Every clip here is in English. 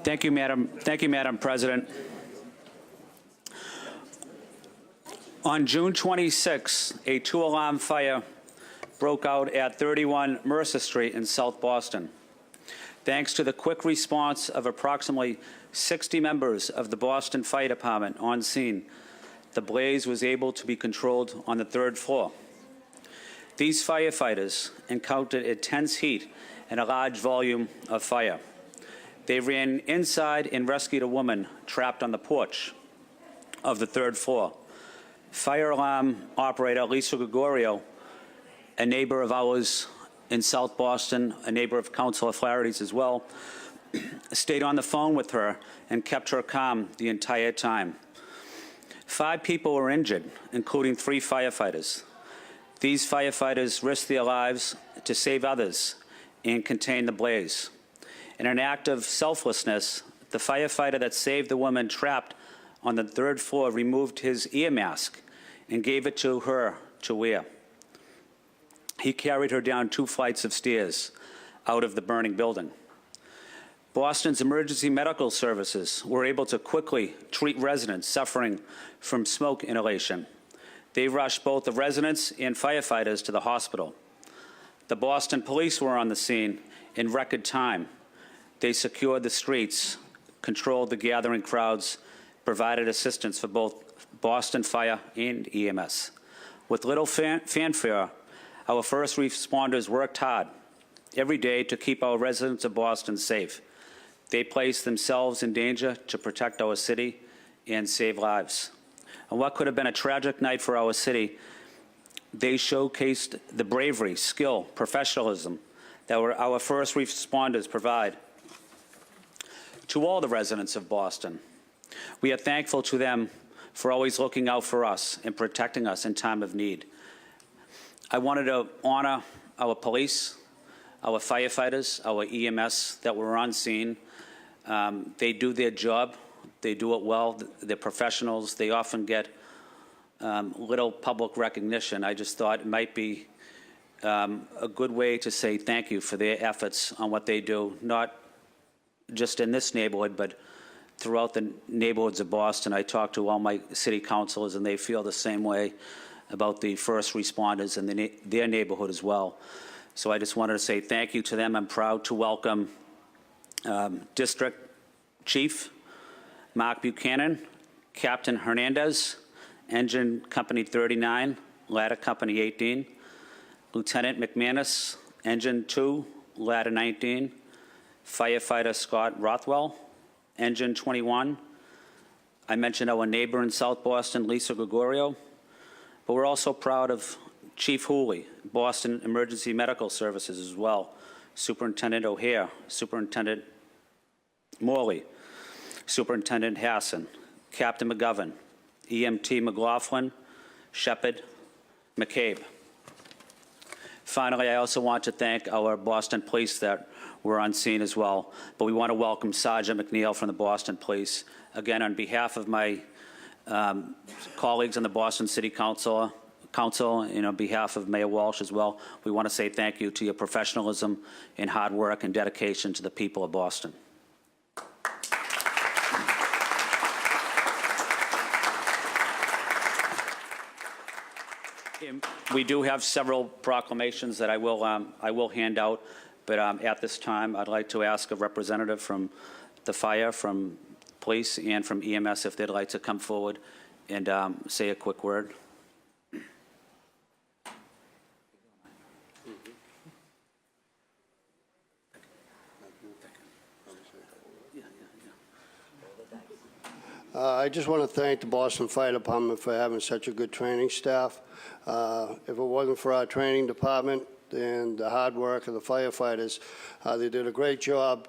Thank you, Madam President. On June 26, a two-alarm fire broke out at 31 Mercer Street in South Boston. Thanks to the quick response of approximately 60 members of the Boston Fire Department on scene, the blaze was able to be controlled on the third floor. These firefighters encountered intense heat and a large volume of fire. They ran inside and rescued a woman trapped on the porch of the third floor. Fire alarm operator Lisa Gregorio, a neighbor of ours in South Boston, a neighbor of Councilor Flaherty's as well, stayed on the phone with her and kept her calm the entire time. 5 people were injured, including 3 firefighters. These firefighters risked their lives to save others and contain the blaze. In an act of selflessness, the firefighter that saved the woman trapped on the third floor removed his ear mask and gave it to her to wear. He carried her down 2 flights of stairs out of the burning building. Boston's emergency medical services were able to quickly treat residents suffering from smoke inhalation. They rushed both the residents and firefighters to the hospital. The Boston police were on the scene in record time. They secured the streets, controlled the gathering crowds, provided assistance for both Boston Fire and EMS. With little fanfare, our first responders worked hard every day to keep our residents of Boston safe. They placed themselves in danger to protect our city and save lives. On what could have been a tragic night for our city, they showcased the bravery, skill, professionalism that our first responders provide to all the residents of Boston. We are thankful to them for always looking out for us and protecting us in time of need. I wanted to honor our police, our firefighters, our EMS that were on scene. They do their job. They do it well. They're professionals. They often get little public recognition. I just thought it might be a good way to say thank you for their efforts on what they do, not just in this neighborhood, but throughout the neighborhoods of Boston. I talk to all my city councilors, and they feel the same way about the first responders in their neighborhood as well. So I just wanted to say thank you to them. I'm proud to welcome District Chief Mark Buchanan, Captain Hernandez, Engine Company 39, Ladder Company 18, Lieutenant McManus, Engine 2, Ladder 19, Firefighter Scott Rothwell, Engine 21. I mentioned our neighbor in South Boston, Lisa Gregorio, but we're also proud of Chief Hooley, Boston Emergency Medical Services as well, Superintendent O'Hare, Superintendent Morley, Superintendent Hassan, Captain McGovern, EMT McLaughlin, Shepard, McCabe. Finally, I also want to thank our Boston Police that were on scene as well, but we want to welcome Sergeant McNeil from the Boston Police. Again, on behalf of my colleagues on the Boston City Council, and on behalf of Mayor Walsh as well, we want to say thank you to your professionalism and hard work and dedication to the people of Boston. We do have several proclamations that I will hand out, but at this time, I'd like to ask a representative from the fire, from police, and from EMS if they'd like to come forward and say a quick word. I just want to thank the Boston Fire Department for having such a good training staff. If it wasn't for our training department and the hard work of the firefighters, they did a great job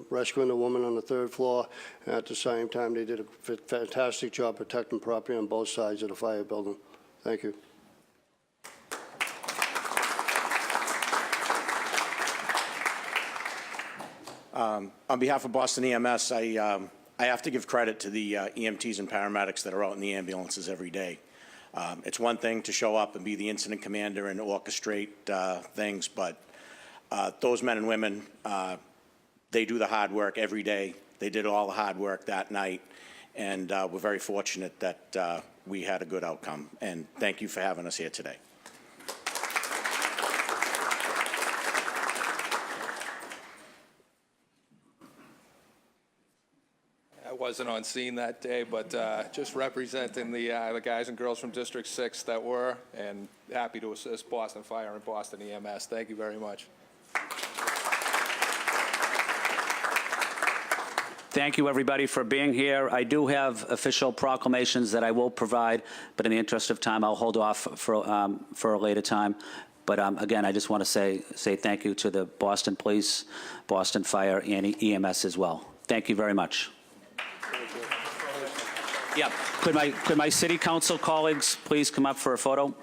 rescuing the woman on the third floor, and at the same time they did a fantastic job protecting property on both sides of the fire building. Thank you. On behalf of Boston EMS, I have to give credit to the EMTs and paramedics that are out in the ambulances every day. It's one thing to show up and be the incident commander and orchestrate things, but those men and women, They do the hard work every day. They did all the hard work that night, and we're very fortunate that we had a good outcome. And thank you for having us here today. I wasn't on scene that day, but just representing the guys and girls from District 6 that were, and happy to assist Boston Fire and Boston EMS. Thank you very much. Thank you, everybody, for being here. I do have official proclamations that I will provide, but in the interest of time, I'll hold off for a later time. But again, I just want to say thank you to the Boston Police, Boston Fire, and EMS as well. Thank you very much. Yeah. Could my city council colleagues please come up for a photo?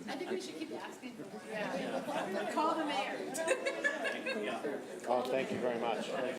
I think we should keep asking. Yeah. Call the mayor. Oh, thank you very much.